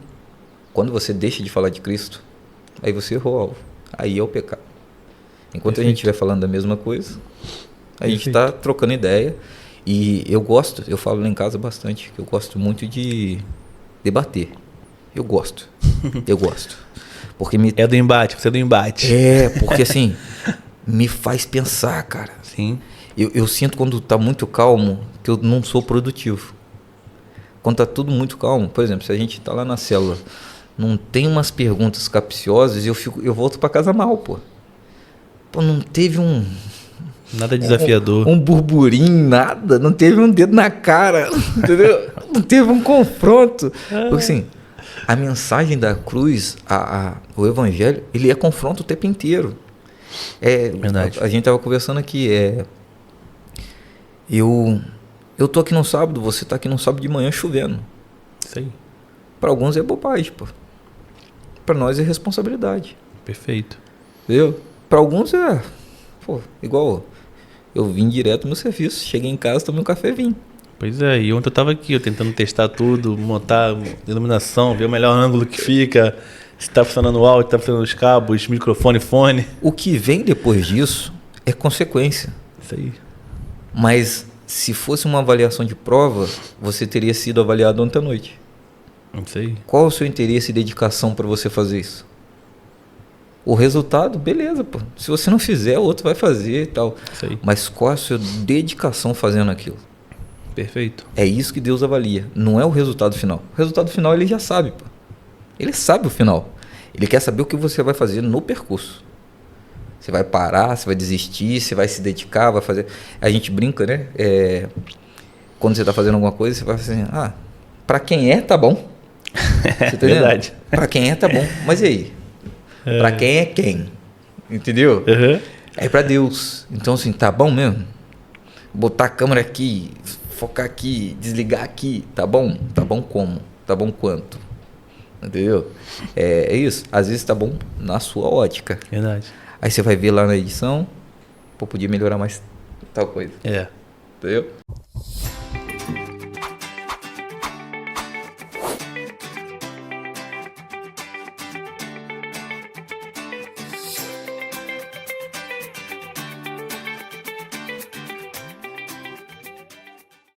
Quando você deixa de falar de Cristo, aí você errou o alvo. Aí é o pecado. Enquanto Perfeito. a gente estiver falando da mesma coisa, a gente está trocando ideia. E eu falo lá em casa bastante, que eu gosto muito de debater. Eu gosto. Porque É do embate, você é do embate. porque assim, me faz pensar, cara. Sim. Eu sinto quando tá muito calmo que eu não sou produtivo. Quando tá tudo muito calmo, por exemplo, se a gente tá lá na célula, não tem umas perguntas capciosas e eu volto para casa mal, pô. Pô, não teve Nada desafiador. Um burburinho, nada. Não teve um dedo na cara, entendeu? Não teve um confronto. Porque assim, a mensagem da cruz, o evangelho, ele é confronto o tempo inteiro. Verdade. A gente tava conversando aqui, eu tô aqui no sábado, você tá aqui no sábado de manhã chovendo. Isso aí. Para alguns é bobagem, pô. Para nós é responsabilidade. Perfeito. Entendeu? Para alguns igual eu vim direto no meu serviço, cheguei em casa, tomei um café e vim. Pois é, e ontem eu tava aqui, tentando testar tudo, montar iluminação, ver o melhor ângulo que fica, se tá funcionando o áudio, se tá funcionando os cabos, microfone, fone. O que vem depois disso é consequência. Isso aí. Mas se fosse uma avaliação de prova, você teria sido avaliado ontem à noite. Isso aí. Qual o seu interesse e dedicação para você fazer isso? O resultado, beleza, pô. Se você não fizer, o outro vai fazer e tal. Isso aí. Mas qual a sua dedicação fazendo aquilo? Perfeito. É isso que Deus avalia. Não é o resultado final. O resultado final ele já sabe, pô. Ele sabe o final. Ele quer saber o que você vai fazer no percurso. Você vai parar, você vai desistir, você vai se dedicar, vai fazer... A gente brinca, né? Quando você está fazendo alguma coisa, você vai assim, para quem tá bom. Você tá Verdade. Para quem tá bom. Mas e aí? Para quem é quem? Entendeu? É para Deus. Então assim, tá bom mesmo? Botar a câmera aqui, focar aqui, desligar aqui, tá bom? Tá bom como? Tá bom quanto? Entendeu? É isso. Às vezes tá bom na sua ótica. Verdade. Aí você vai ver lá na edição, podia melhorar mais tal coisa. É. Entendeu?